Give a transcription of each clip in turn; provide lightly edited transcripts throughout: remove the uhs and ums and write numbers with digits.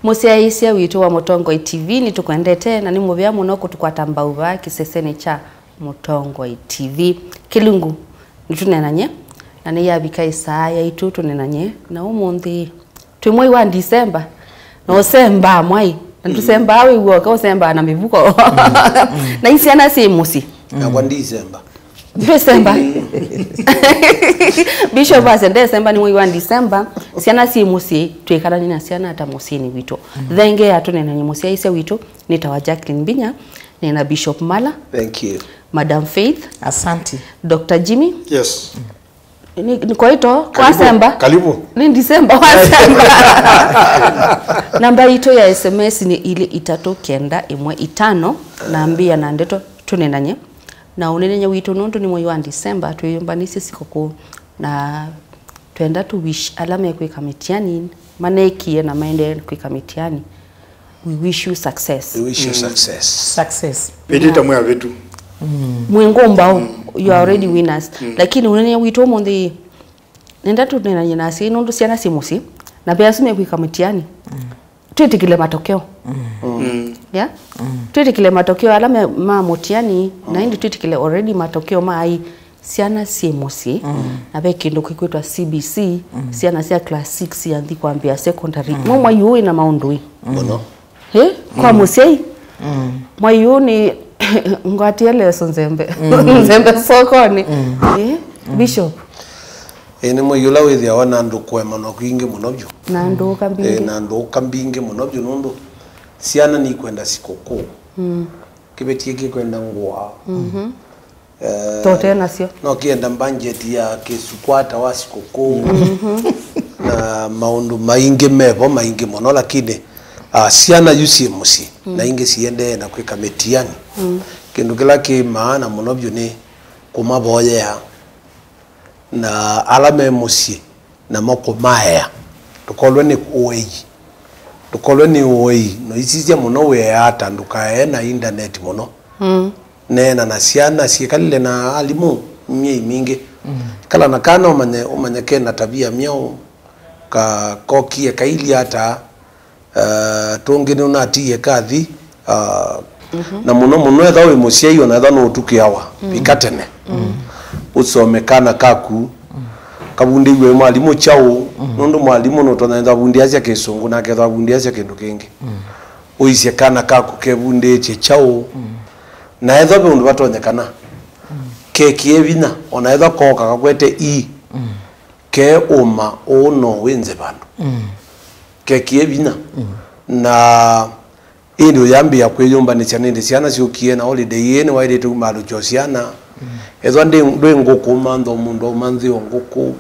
Musiaisia witu wa Mutongoi TV ni tukwendete na ni muvia muno kutukwata mbauva kiseseni cha Mutongoi TV. Kilungu nitunenanye na ni yabika Asyai itu tunenanye na umundi twi mwei wa Disemba no semba mwai na tusemba awi woka semba na mivuko na Syana si musi na kwa Disemba December. Bishop was December ni mwezi wa December. Syana si musi Kwikalania na Syana ata musi ni wito. Thenge atunena ni musi Asyai wito nitawa Jacqueline Binya na Bishop Mala. Thank you. Madam Faith. Asante. Dr. Jimmy. Yes. Ni kwa ito kwa Semba. Karibu. Ni December wa Semba. Namba ito ya SMS ni ile 395 naambia na ndeto tunenanye. Na unenye wito nundu ni mwezi wa December tuyombanisi sikoko na tuenda tu wish alama ya Kwikalania manekie na maende Kwikalania. We wish you success. We wish you success. Success. Pedita mwa vitu. Mwengomba you are already winners. Lakini unenye wito mondi nenda tu nena nasi nundu Syana si musi na pia sume Kwikalania. Tuitikile matokeo. Yeah? Tuitikile matokeo alama mutiani na hindi tuitikile already matokeo mai Syana si musi na pe kindu kikwetwa CBC Syana sia class 6 ya ndikwambia secondary mwa yu na maundui Bono. Kwa musi mwa yu ni ngwatia leso nzembe nzembe sokoni Bishop Ene mo yula withia wana ndu kwema no kwinge munobyo na ndu kambinge na ndu kambinge munobyo nundu Syana ni kwenda sikoko kibetie kikwenda ngwa tote nasio no kienda budget ya kisukwata wa sikoko na maundu mainge mevo mainge mono lakini Syana yusi musi na inge siende na Kwikalania kindu kila ki maana munobyo ni kumaboya na alame musi na moko maya tukolwe ni uwei no isizia muno we ata ndukae na internet muno nena na Syana sikalile na alimu mie mingi kala na kana umanye kena tabia miao ka kokie kaili ata tongene unatie kathi na muno etha we musia iyo na etha no tukiawa bikatene usomekana kaku kabundi we mwalimu chao nundu mwalimu no tonenda bundi asia kesungu na ketha bundi asia kindu kingi uise kana kaku kebundi che chao na etha be undu batonyekana ke kievina ona etha koka kakwete ke uma ono wenze bandu ke kievina na ndio yambia kweyumba ni chanende Syana siokie na holiday yene waide tu malu cho Syana ezo ndi ngoko mando mundo manzi ngoko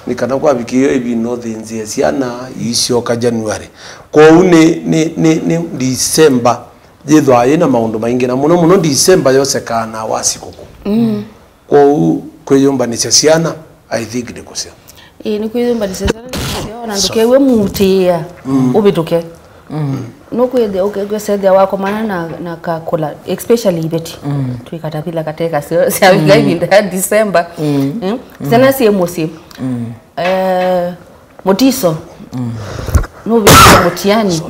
nikana kwa bikiyo ibino thinzi Syana isio ka January ko ni December jetho ayina maundu maingi na muno December yose kana wasikoko ko kweyumba ni Syana I think ndikosea ni kweyumba ni Syana na ndukewe mutia ubituke no kwede okegwesede wako mana na kakula especially ibeti tuikatapila kateka sia vinga December Syana si musi motiso no vile mutiani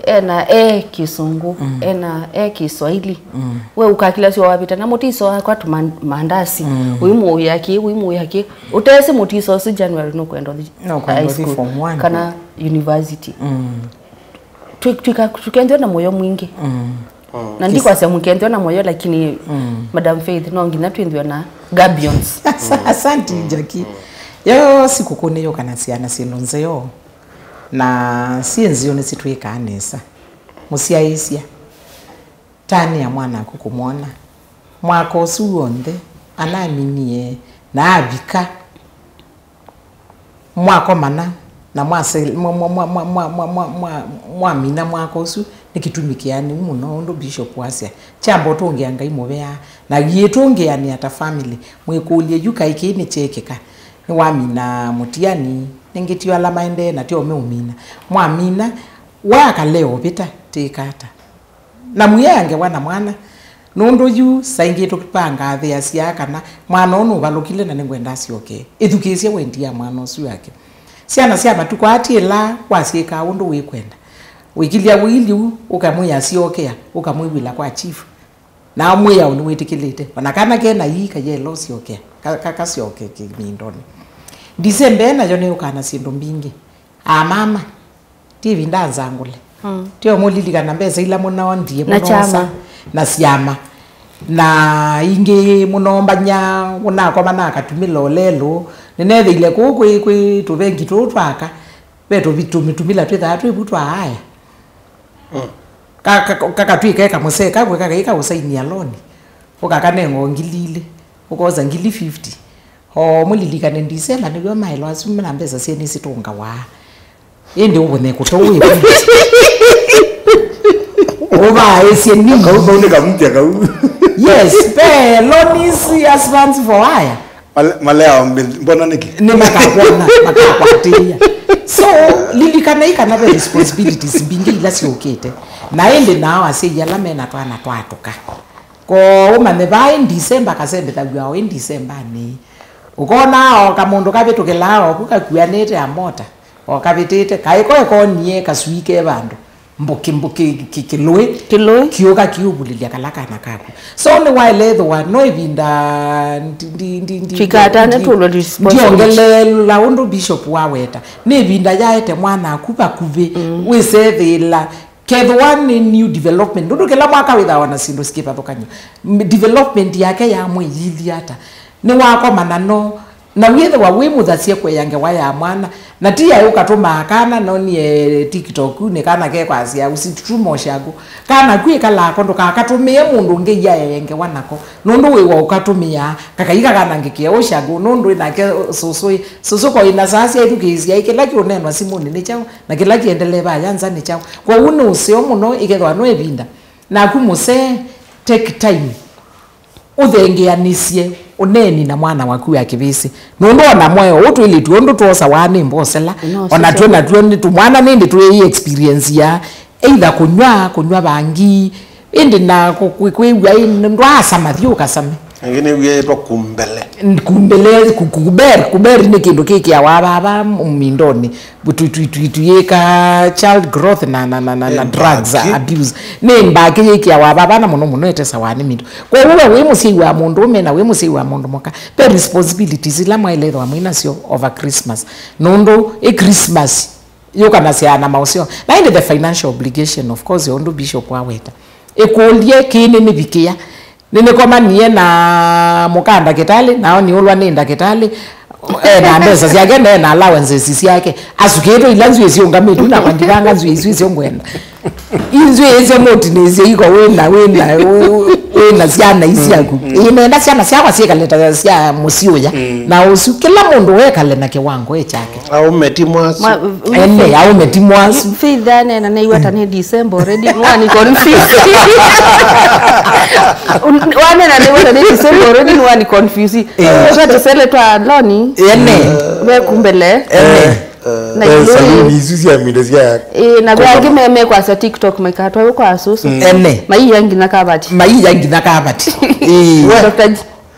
ena kisungu ena Kiswahili we ukakila sio wapita na motiso kwa mandasi uimu yake utese motiso si January no kwenda high school kana university tukendwa na moyo mwingi na ndiko asa mkendwa na moyo lakini Madam Faith no ngina twendwa na gabions asante Jackie yo sikukune yo kana Syana sinonze yo na sienzio ni situika anesa musiaisia tani ya mwana kukumona mwako suonde anaminie na abika mwako mana na mwase mwamina mwako su nikitumikiani muno ndo Bishop Asyai chambo tongeanga imobea na yetongeani ata family mwekulie yuka ikini chekeka wamina mutiani ningitio ala maende na tio meumina mwamina waka leo bita tikata na muyange wana mwana nondo yu saingi tukipanga athe Asyai kana mwana ono balukile na ningwenda sioke edukesia wendia mwana osu yake Syana syama tukwati la kwasika undu wekwenda wikilia wili ukamwe asiokea ukamwe bila kwa chief na amwe uni wetikilite wanakana kena hii kaje lo siokea kaka sioke kimindoni December na jone ukana sindu mbingi mama TV ndanzangule tio molili kana mbeza ila muna ndie munosa na syama na ingi munombanya unako manaka tumilo lelo nenethe ile kwi tuvengi tutwaka beto bitumila twetatu ibutwa haya kaka twikeka museka kwe kaka ika usaini alone ukakane ngongilile ukoza ngili 50 ho mulilika nendisema niyo mailo asumina mbeza sieni sitonga wa ende ubone kutowe oba esieni kaubone kamutia kau yes pe lonisi advance for haya malea mbona niki ni makakwatia so lilikana ikana be responsibilities bingi ila siokete na ende nao aseya la mena twana twatuka ko umane ba in December kasembe tagwa in December ni ukona okamundu kabitukilao kukakuanete amota okabitete kaiko ko nie kaswike bandu mbuki kiloi kioka kiubulilia kalakana kako so ni wile the one no ibinda fikatane tulo ndiongele la undu bishop waweta ni ibinda yaete mwana akupa kuve wesethila the one in new development ndu kila mwaka witha wana sindo skipa tokanyo development yake ya mwili hata ni wako manano na withe wa wimuthacie kwe yange waya mwana na tia ukatuma kana noni TikTok ne kana ke kwasia usitumo shago kana kwikala kondo kakatumie mundu nge ya yenge wanako nundu we wa ukatumia kakaika kana ngeke oshago nundu inake soso ko ina sasa yetu kizia ikela kionenwa simoni ne chao na kila kiendelee ba yanza ne chao kwa unu usio muno ikethwa no ebinda na kumuse take time uthengeanisie uneni na mwana waku ya kibisi nundu ona moyo utu ili tuondu tuosa wane mbosela ona tuona tuoni tu mwana nindi tu hii experience ya either kunywa bangi indi na kukwiwa ndo asama thio kasame ngine wiye pa kuber ni kindu kiki ya wababa mindoni tuyeka child growth na drugs abuse ni mbaki yiki ya wababa na muno etesa wani mindo kwa we musi wa mundu mena we musi wa mundu moka pe responsibilities ila mwaelewa wa mwina sio over Christmas nondo Christmas yoka na Syana mausio na inde the financial obligation of course yondo bishop waweta ekolie kini ni bikia nene koma niye na mukanda kitali nao ni ulwa nenda kitali na mbesa siake na allowances yake asuketo ilanzwe siongametu na kwandibanga nzwe ngwenda inzwe eze moti neze iko wena Syana isiaku inenda Syana siakwa sieka leta sia musioya na usu kila mundu wekale na kiwango chake au metimwasu au metimwasu fidhane na naiwata ni December already wani confused wane na naiwata ni December already wani confused kwa tusele twa loni we kumbele na saluni isusi ya midezia na bagi meme kwa sa TikTok mekatwa kwa asusu mai yangi na kabati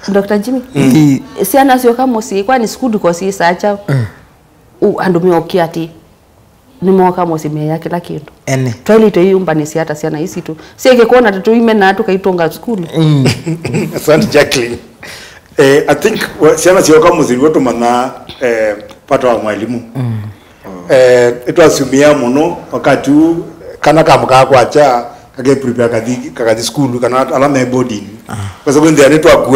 Dr. Jimmy Syana sio kama si kwani skudu kwa si sacha andumio kiati ni mwoka mosime yake la kintu toilet yumba ni siata Syana isi tu sieke kuona tatu ime na atu kaitonga skulu asante Jacqueline I think Syana sio kama muziri wetu mana pato wa mwalimu itwasumia muno wakati kana kamuka kwacha kage prepare kadi school kana alama boarding kwa sababu ndio anetwa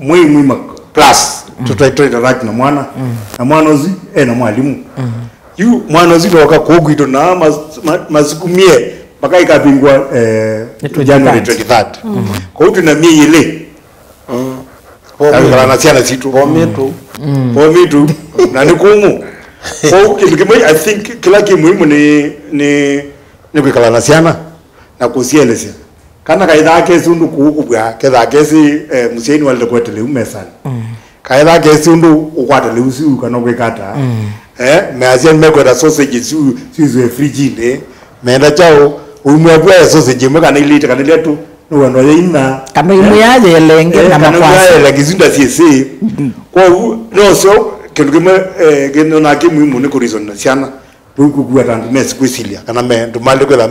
muhimu plus tutaitract na mwana na mwana ozi na mwalimu yu mwana ozi toka kogwito na masukumie mpaka ikapingwa January 23rd kwa hiyo tunamie ile kwa na Syana situ pomitu na nikumu kwa hiyo I think kila kimuhimu ni Kwikalania Syana na kusieleza kana kaida kesi undu kuukubwa ketha kesi museni wale kwetele umesana kaida kesi undu ukwatele usiu kana kwekata meazia mekweta sausage sizo fridge meenda chao umwabwa sausage mweka ilite kana letu no ina kama imuyaje lenge na mafasi la kizinda siese kwa no so kindu kimwe gino na kimuhimu ni kurizon na Syana kugua tandu me sikuisilia kana me ndumale kwela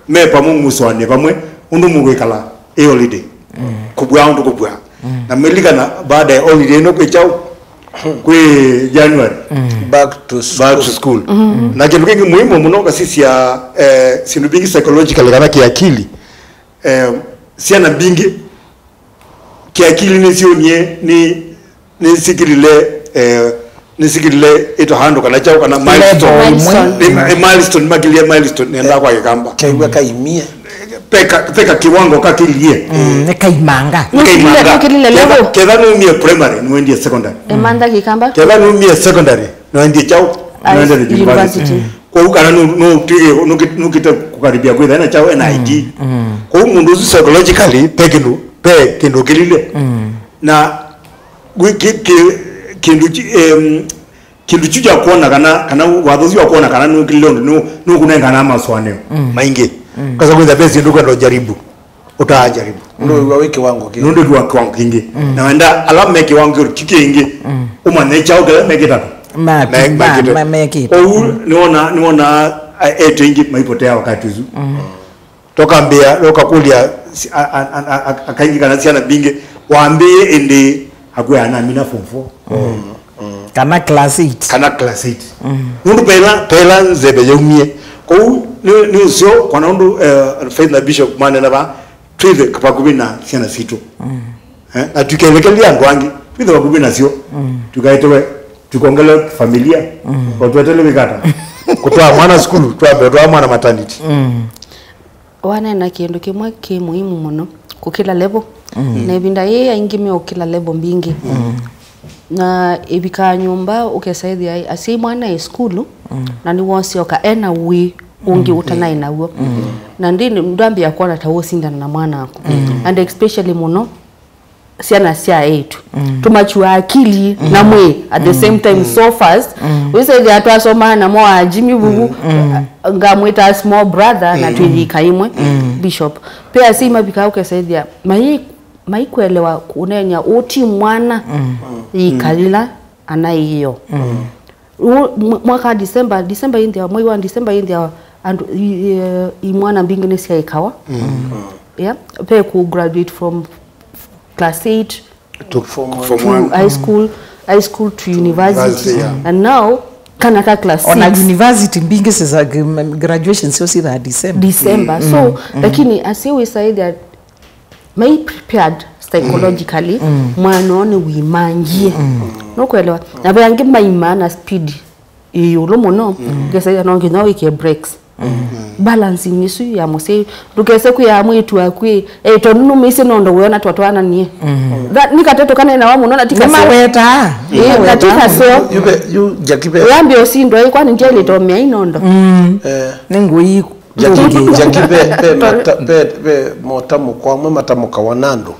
me pamu muswane pamwe undu mugwikala holiday kubwa undu kubwa na melikana baada ya holiday no kwechao kwe January back to school na kindu kingi muhimu muno kasisi ya sindu bingi psychological kana kiakili Syana bingi kiakili ni sio ni sikile ito hando kana chao kana milestone magilia milestone nenda kwa kamba kaiwa kaimia peka kiwango kakilie kaimanga keda no mie primary no ndie secondary emanda kikamba keda no mie secondary no ndie chao no ndie university kwa ukana no kita kukaribia kwenda na chao NID kwa mundu psychologically kindu kilile na kindu chuja kuona kana wathozi wa kuona kana nukilondo nukunenga na maswaneo maingi kwa sababu the best nduko ndo jaribu utajaribu ndio wa wiki wangu kingi ndio wa kiwango kingi na wenda alama meki wangu kikingi umane chao kala meki tatu meki au niona etingi maipotea wakati zu toka mbia toka kulia akaingi kana Syana binge waambie ende hakuya na mina form 4 kana class 8 nundu pela nzebe yumie ko ni sio kwa nundu faith na bishop manena ba twithe kapakubina Syana situ na tukelekelia ndwangi twithe bakubina sio tukaitowe tukongele familia kwa tuetele mikata kutoa mwana skulu toa mwana maternity wana na kindu kimwe ki muhimu muno kukila level na ibinda yeye aingi ukila level mbingi na ibika nyumba ukesaidia asi mwana e skulu na ni wonsi oka ena wi ungi utana inawo na ndini ndambi yakona tawo sindana na mwana ako and especially muno Syana sia etu tumachua akili na mwe at the same time so fast we say they are soma na mo ajimi bubu ngamweta small brother na twilika imwe bishop pia si mabika ukesaidia mai kuelewa kunenya uti mwana ikalila anaiyo mwaka December india mwezi wa December india and imwana mbingine sia ikawa yeah pe ku graduate from class 8 to high school to university and now kanaka class 6 on a university mbingi sasa graduation sio si that December so lakini as we say that may prepared psychologically mwana we mangie no kuelewa na bangi maimana speed iyo mono gesa no ngina wike breaks balancing isu ya mose dukese ku ya mwitu akwi to nunu mise nondo weona twatwana nie that nikatoto kana na wamu nona tika maweta na tika so you jakibe yambi osindo kwani njele to mia inondo ningui jakibe pe motamu kwa mwe matamu kawanando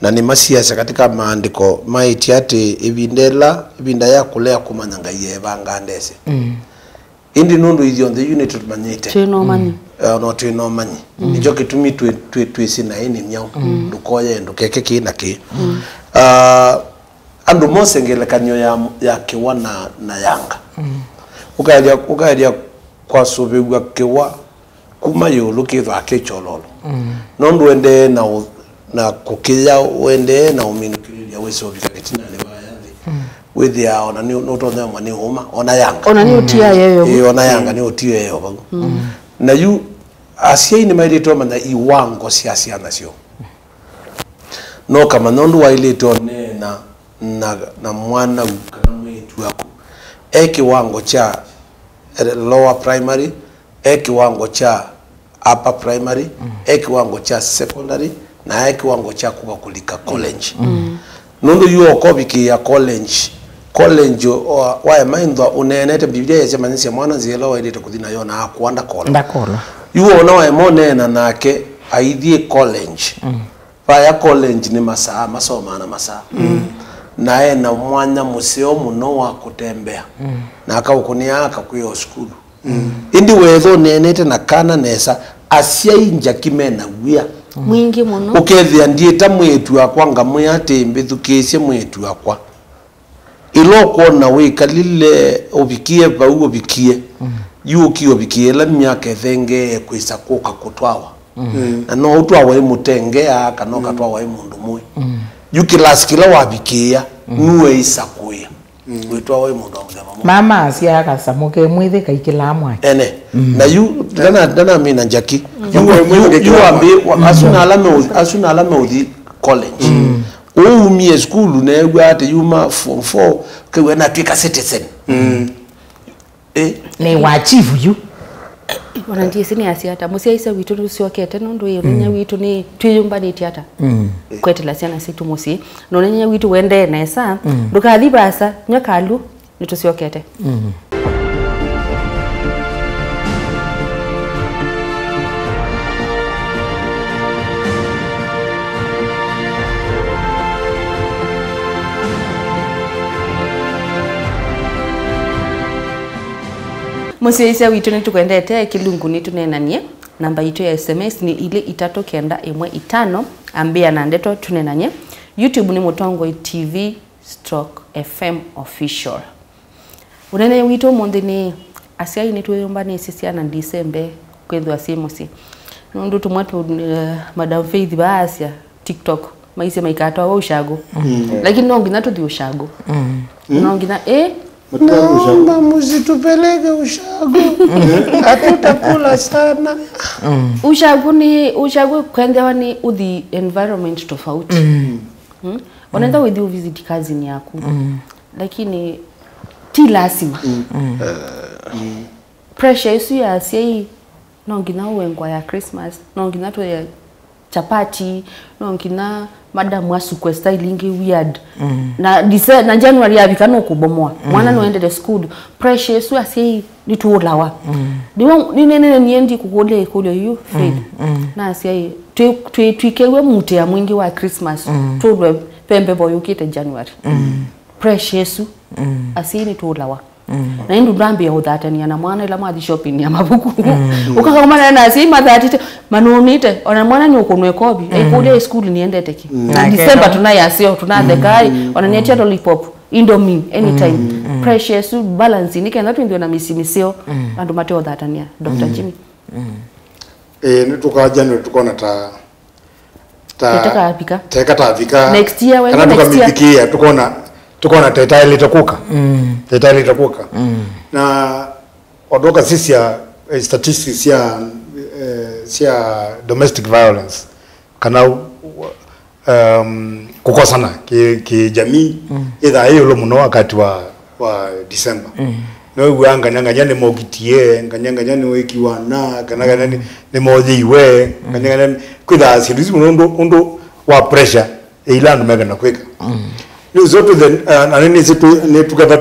na ni masiasa katika maandiko maiti ati ibinda ya kulea kumanyanga yebanga ndese indi nundu izi on the unit manyite chino mani no twino manyi nijo kitumi twisina ini myao dukoye ndukeke kinaki andu mosengele kanyo ya kiwana na yanga ukaja kwa subigwa kiwa kuma yulu kitha kichololo nondu ende na kukia wende na uminukiria weso bikatina le bayathi with ya ona ni notonya mani homa ona yanga ona ni utia yeyo ona yanga ni utia yeyo bagu na yu Asyai ni mailito mana iwango sia Syana sio no kama nondu wailito na mwana ukamwetu yako kiwango cha lower primary kiwango cha upper primary kiwango cha secondary na kiwango cha kulika college nundu yuo kobiki ya college wa mind unenete biblia yasema nisi mwana zelo wailito kuthina yona akuanda kola yuo na wa monena nake aidhie college ya college ni masaa masoma na masaa nae na mwanya museo muno wa kutembea na akaukunia akakuyo skulu indi wetho nenete na kana nesa Asyai njakimena wia mwingi muno ukethia ndieta mwetu akwa ngamwe ate mbithukisye mwetu akwa ilo kuona we kalile obikie ba obikie yuki obikie la myaka thenge kwisa kuka kutwawa na no utwawa imutenge kana katwawa imundu mwe yuki laskila wabikia nuwe isakuya witwawa imundu mama asia akasamuke mwithi kaikila mwaki ene na yu dana mina njaki yu ambi asuna alame udi college umie school na egwate yuma form 4 kewe na twika citizen ne wachieve yu wana ndiye sini asiata musia isa witu usiokete nondo yenya witu ni twiyumba ni tiata kwetela Syana situ musi nonenya witu wende nesa ndukathi basa nyakalu nitusiokete Musia witu nitukwendete kilungu nitunenanie namba itu ya SMS ni ile 3915 ambia na ndeto tunenanye. YouTube ni Mutongo TV/FM official. Unene witu monde ni Asyai ni tuyomba ni Syana December kwendo asimusi. Nundu tumwatu Madam Faith Baasya TikTok maise maikatwa wa ushago. Lakini nongina tu di ushago. Nongina naomba msitupeleke ushago hatutakula sana ushago kwendewa ni udhi environment tofauti unaenda with you visit cousin yako lakini ti lazima pressure isu ya sei nongina uwengwa ya Christmas nongina to ya chapati nongina madam wasu kwa styling weird na January abikano kubomoa mwana noende the school pressure so asi nituolawa ni nene niendi kukole you faith na asi twikewe mute ya mwingi wa Christmas to pembe boyo kite January pressure so asi nituolawa na indu ndambi ya udhatani ya na mwana ila mwathi shopping ya mabuku ukakamana na asi madhatite manonite ona mwana ni ukunwe kobi aikule school niende teki December tunayasio tunadekai wananiatia lollipop indomie anytime precious balance nikaenda tu ndio na misimisio andu mateo dhatania Dr. Jimmy nitukaja ndio tukona teka tavika next year when kana tukambikia tukona teta ile itakuka teta ile itakuka na odoka sisi ya statistics ya domestic violence kana kukosana ki jamii ida hiyo lo muno wakati wa December no uanga nganyane mogitie nganyane wekiwana kana ni moji we nganyane kuda sirizi muno wa pressure ila ndo mega na kweka ni zote then anani zitu ne tukata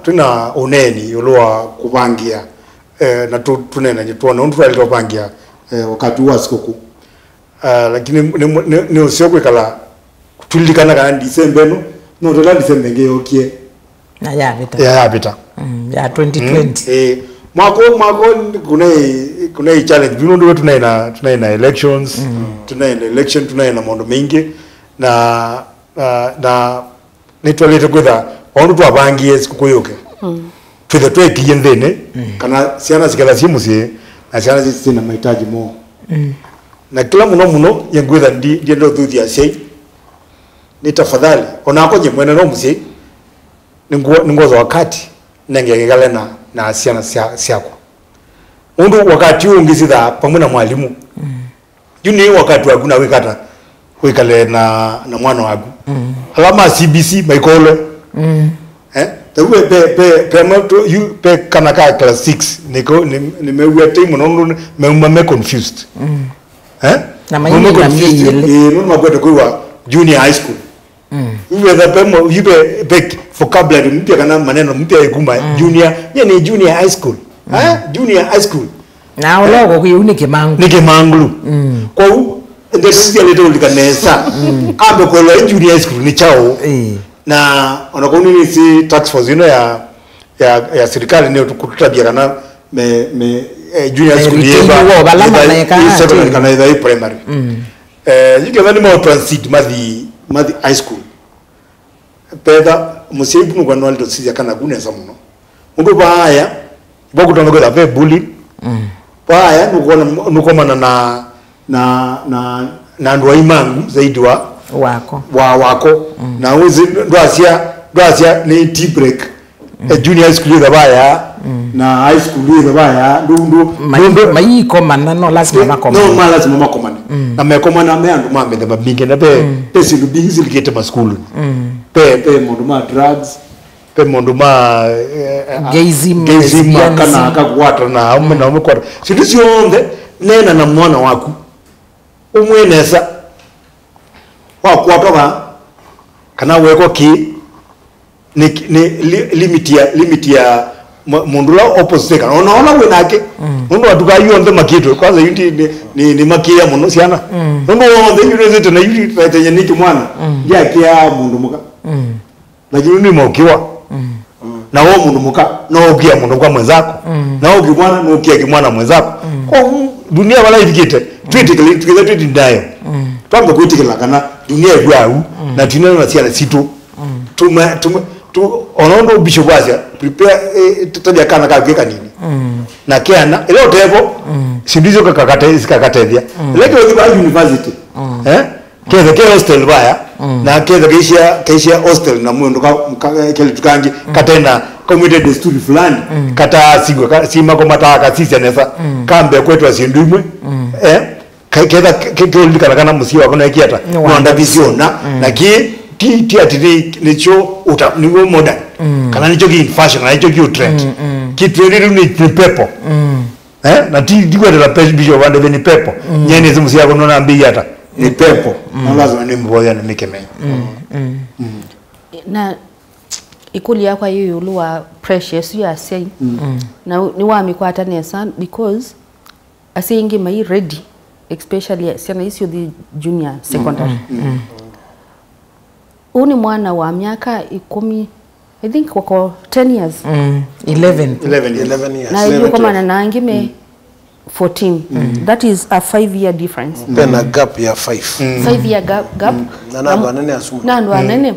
tuna uneni yoloa kubangia na tunena nyitona untu alitopangia wakati wa sikukuu lakini ni usio kwekala tulikana kana December no tola December ngeyokie na ya bita ya 2020 mwako kuna challenge bino tunaina elections tunaina election tunaina mondo mingi na nitwalete kwetha ondu twabangie sikukuu yoke twethe twekiye nthini kana Syana sikala simusie na Syana sina mahitaji mo na kila muno yengwetha ndiendo thuthia sei ni tafadhali onako je mwene no musie ningoza wakati nengegale na Syana siako undu wakati ungizitha pamwe na mwalimu juni wakati wakuna wikata wikale na mwana wagu alama CBC maikole tawe pe mato you pe kana ka class 6 niko nimeua time nondo me confused na maini na miele no magwete kwa junior high school wewe pemo yibe pe vocabulary mpya kana maneno mpya iguma junior ni junior high school junior high school na ulogo kuyunike manglu kwa ndio sisi leo likanesa kambe kwa junior high school ni chao na onakoni ni si tax force ya serikali ni kututabia kana junior high school yeba balama na yakana kana ida primary yike vani mo transit madhi high school peda museibu no gwanwali to sija kana kunesa muno mundu baya bokutonga kwa be bully baya nukomana na ndo imangu zaidi wako na uzi ndo ni tea break junior high school baya na high school baya ndo mai komana no lazima makomana no lazima makomana na mekomana me andu mambe mabinge na pe silu bingi likete ma school pe mundu ma drugs pe mundu ma gazing kana akakwata na umkwata situ sionde nena na mwana waku umwenesa wakwatoka kana weko ki ni limit ya mundu la opposite kana unaona wenake mundu atuka yonde makito kwanza yuti ni makia muno Syana mundu wonde university na yuti tatenye niki mwana ya kia mundu muka lakini ni mokiwa na wao mundu muka na okia mundu kwa mwenzako na okia mwana na okia mwana mwenzako kwa dunia wala ifikite tweet ndayo twamba kuitikila kana dunia yao na tunena na Syana situ tu onondo bishop wasia prepare tutaja kana kageka nini na kiana ile otego sindizo kakatethia ile kwa university keza hostel baya na keza keisha hostel na mwendo kile tukangi katena committed student fulani kata sigwa sima kwa mataka sisi anesa kambe kwetu asindumwe keza kile kana musiwa kuna kiata no vision na ki ati nicho ni modern kana nicho ki fashion kana nicho ki trend ki trend ni pepo na digwa la page bijo wande ni pepo nyene zimusi yako nona mbi hata ni pepo na lazima ni mboya na mikeme na ikuli yako hiyo ulua precious you Asyai na ni wa mikwata nesa because Asyai ingi mai ready especially Syana is the junior secondary uni mwana wa miaka 10 I think wako 10 years 11 years na hiyo kama na nangime 14 that is a 5-year difference pena gap ya 5 year gap na nando anene asumu nando anene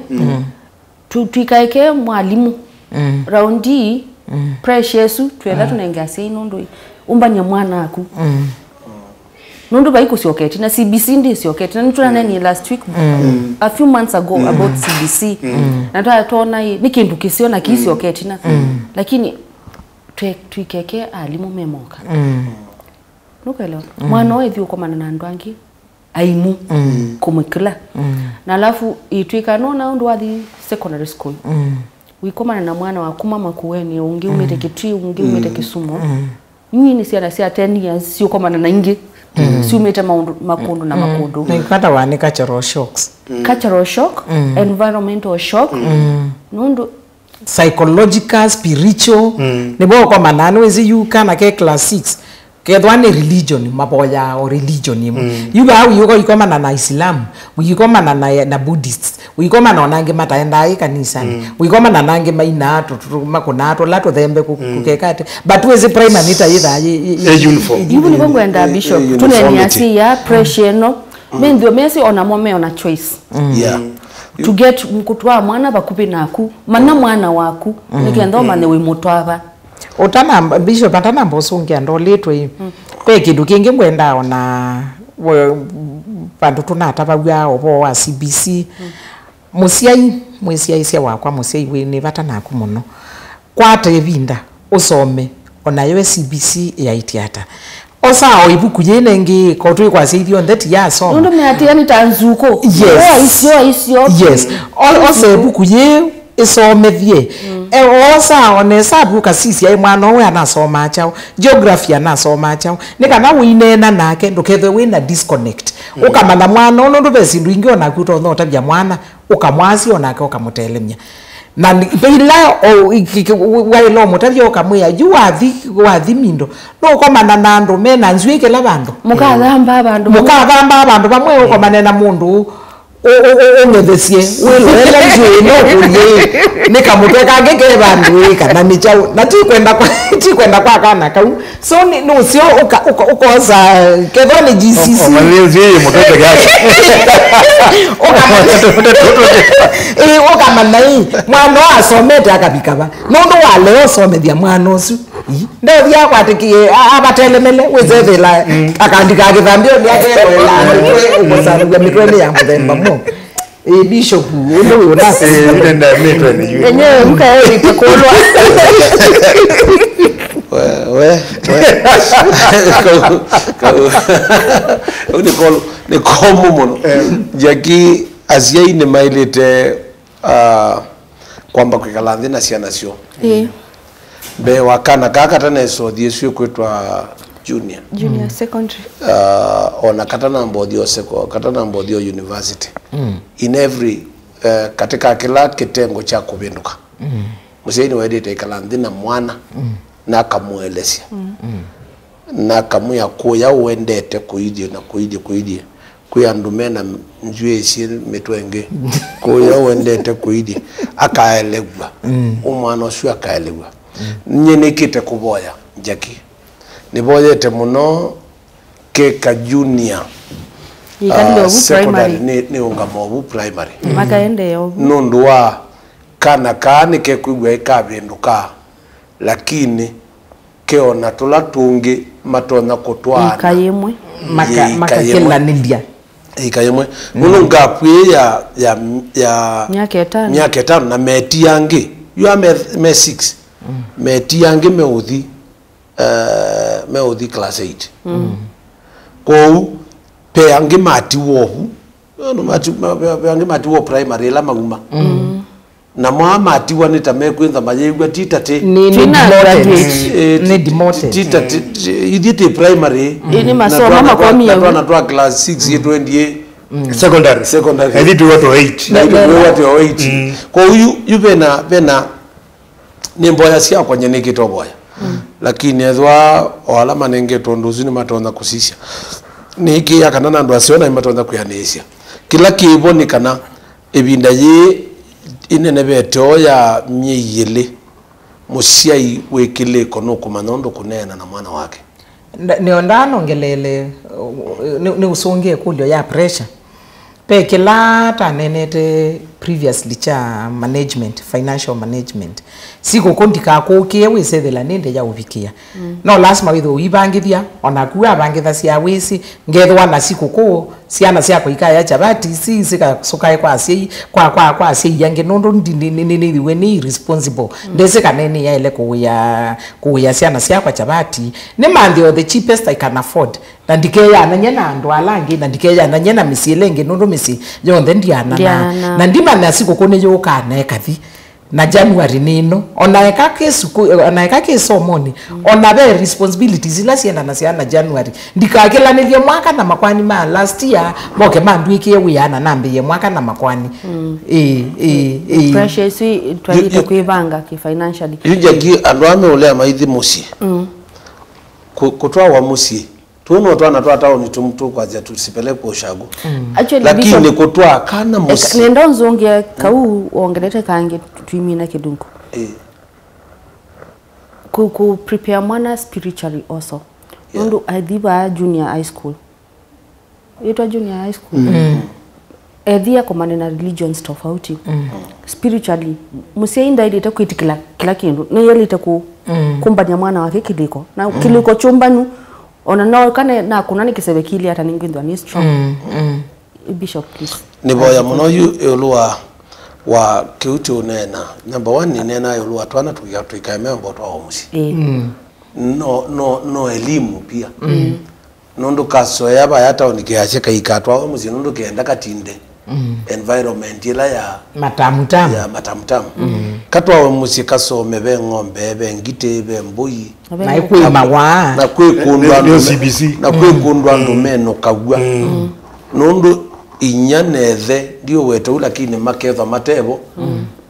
tuikaeke mwalimu raundi precious twenda tunenga sei nondo umbanya mwana aku Nundu baiko sioketi na CBC ndi sioketi na nituna nani last week a few months ago about CBC na tuona ni kindu kisio na kisioketi na lakini tuikeke alimu memoka nukaelewa mwana wewe thio koma na ndwangi aimu kumwikila na alafu itwika nona ndo wathi secondary school wikoma na mwana wa kumama kuweni ungi umete kitri ungi umete Kisumu yuni ni Syana 10 years sio koma na ingi si umete makundu na makundu na ikata wane cultural shocks cultural shock environmental shock nundu psychological spiritual nebo kwa manano wezi yuka na ke class 6 ke dwane religion maboya o religion yuga au yuko ikoma na Islam uyikoma na Buddhists uyikoma na onange mataenda kanisa uyikoma na nange maina makonato lato thembe kukekate but wezi primary nita yitha uniform yibu ni bongo enda bishop tuneni Asyai pressure no mendio mesi ona mome ona choice to get mkutwa mwana bakupe naku mana mwana waku nikenda mane we mutwaba otana bishop atana mbosungia ndo letwe pe kindu kingi ngwenda ona bandu tunata bagwa obo wa CBC Musyai sia wakwa Musyai we ne batana ku muno kwate binda usome ona yo CBC ya itiata osa oibuku yenenge ko twi kwa sithio that ya so ndo me ati ani tanzuko isio yes also ibuku ye isomethie osa onesa buka sisi ai mwana we anasoma chao geography anasoma chao nikana winena nake ndukethe wina disconnect ukamana mwana no ndo besindu ingi ona kuto no tabia mwana ukamwasi onake ukamutelemnya na beila wailo mutabia ukamwya yu wathi mindo no komana na ndo mena nzwike la bandu mukathamba abandu bamwe ukomana na mundu ngethesie welo nzwe no kuye nikamuteka ngeke bandu kana ni chau na tikwenda kwa kana kau so ni no sio ukoza kedwa ni GCC Mwenzi mtoto gasi. Okamana hii mwana asomete akabikaba nondo wale osomethia mwana osu ndio bya kwatikie abatelemele wezethela akandika githambio ni akeroela umusanuga mitwene ya muthemba mo bishop undo unasi Nenda mitwene juu. Enyewe mkae itakolwa. we ni komu muno jaki Asyai ni mailite kwamba Kwikalania na Syana sio be wakana kaka tana so diesio kwetwa junior secondary ona katana mbodio seko katana mbodio university in every katika kila kitengo cha kuvinduka musaini wedete Kwikalania na mwana na kamuelesia na kamu ya kuya uendete kuidi na kuidi kuyandume na njue isi metwenge kuya uendete kuidi akaelegwa umwana oshu akaelegwa nyene kite kuboya jaki niboyete muno ke ka junior secondary ni ungamobu primary makaende yo nundua kana kani ke kuigwa ikavinduka lakini keona tula tungi matona kutwana kayemwe makakelanilya ikayemwe muno ngapwe ya miaka 5 na meti yangi you are me 6 meti yangi meudhi class 8 ko pe yangi mati wohu no mati pe yangi mati wo primary la maguma na mati wanita mekwinza mayegwa titate ni demoted idite primary ni masomo makomi ya na twa class 6 yetu ndie secondary editu watu 8 na watu 8 kwa huyu bena ni mboya sia kwa nyene kitoboya lakini ezwa wala manenge tonduzini matonda kusisha niki yakana ndo asiona matonda kuyanesia kila kiboni kana ebinda ye inene beto ya myeyele musiai wekile kono kumanondo kunena na mwana wake niondano ngelele ni usonge kulio ya pressure pe kila tanenete previously cha management financial management siko kondika ko kewe sethela ninde ya uvikia no lazima witho ibangithia ona kuwa bangitha cia wisi ngethwa na siko ko Syana cia kuikaya chabati si sika sokae kwa Asyai kwa Asyai yange nondo ni we ni responsible ndese kanene ya ile kuya Syana cia kwa chabati ne mandio the cheapest I can afford na ndikeya na nyena ndo alangi na ndikeya na nyena misielenge nondo misi yonde ndiana na ndima na siko kone yoka na kathi na January nino onaeka kesomoni onabe responsibilities ila Syana na Syana January ndikakelanilie mwaka na makwani ma last year moke mandwikie wiana nambe ye mwaka na makwani pressure si twalita kuivanga ki financially yujagi andwame ule maithi musi kutwa wa musi tuno twana twatao ni tumtu kwa zia tusipeleke ushago lakini kutwa kana musi nenda nzongia kau ongelete kange tuimina kidungu ku prepare mwana spiritually also ndo adhiba junior high school ito junior high school edhia kwa manena religions tofauti spiritually musienda ile itakuitikila kila kindu na yele itaku kumbanya mwana wake kiliko na kiliko chumbanu ona no kane na kunani kisebekili hata ningindwa ni strong bishop please ni boya muno yu elua wa kiuti unena number 1 ni nena elua twana tuikaemea mboto wa musi no elimu pia nondo kasoya ba hata onikiache kaikatwa wa musi nondo kienda katinde environment ila ya matamutamu katwa wa musi kasome be ngombe be ngite be mbui na ikwe mawa na kwe kundwa ndumeno kagwa nondo inyanethe ndio wetu lakini maketha matebo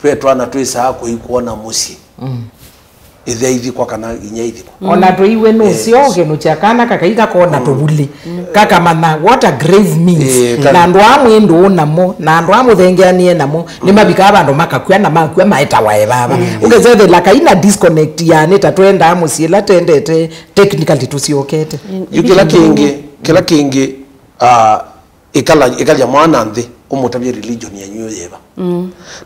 twetwana twisa kuikuona musi ithia ithi kwa kana inya ithi ona to iwe no sioge no chakana kakaika kona to buli kaka mana what a grave means na ndo amwe ndo namo na ndo amwe thengeanie namo ni mabika abandu makakwa na makwa maita wae baba ugezethe la kaina disconnect yani tatwenda amusiela tendete technically tusiokete kila kingi ikala mwana nthi umutabye religion yanyu yeba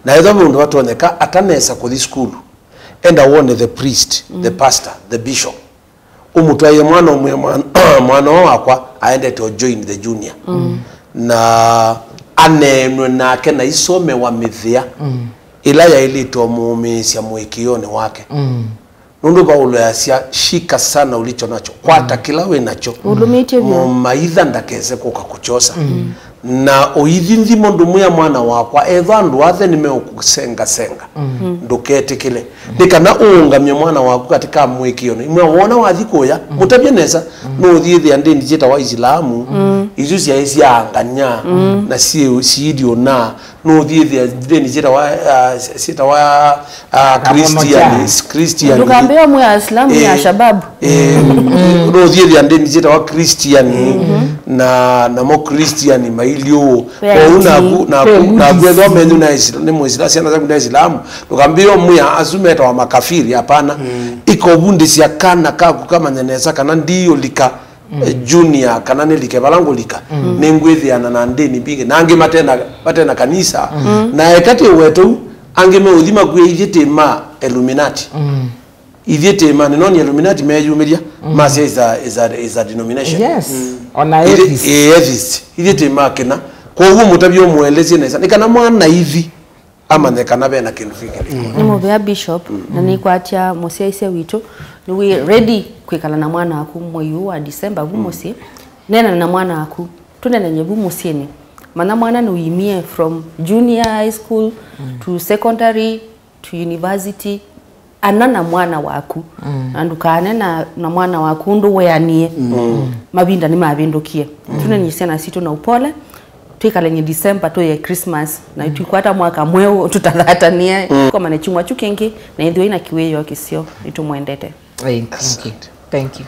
na etho mundu watoneka atanesa kuthi school enda wone the priest the pastor the bishop umutwaye mwana umwe mwana wakwa aende to join the junior na anenwe nake na isome wa mithia ila ya ilito muumisia mwikioni wake nundu Paulo yasia shika sana ulicho nacho kwata kila we nacho maitha ndakeze kuka kuchosa na oithinthi mundu muya mwana wakwa ethandu athe nimeukusenga ndukete kile nikana uungamye mwana waku katika mwikioni imwe wona wathikuya mutabye nesa no thithi andini jeta wa Islamu izu cia anganya na sidio na no thithi andini jeta wa sita wa Christian ndukambe mwe Islamu ya shababu no thithi andini jeta wa Christian na mo Christian mailio na gwetho menyu na Islam ni muisla ciana za Islam tukambio muya azumeta wa makafiri hapana iko bundi cia kana kaku kama nyenesa kana ndio lika junior kana nilike balango lika nengwethiana na ndeni bingi nange matena kanisa na ekati wetu ange me udhima kwe ithitema Illuminati ithitema noni Illuminati meyumiria masi is a denomination ona atheist ithitema kena kwa huo mutabyo mueleze nesa nikana mwana hivi ama nekana bena kinfikiri ni mubea bishop na ni kwatia musia ise witu ni we ready kwikala na mwana aku moyu wa December bumosi nena na mwana aku tunena nyebu musieni mana mwana no yimie from junior high school to secondary to university anana mwana waku andukane na mwana waku ndo weanie mabinda ni mabindokie tunanyisena sito na upole tuikalenye December to ya Christmas na tukwata mwaka mweo tutathatania kama na chumwa chukengi na ndio ina kiweyo kisio itumwendete. Thank you.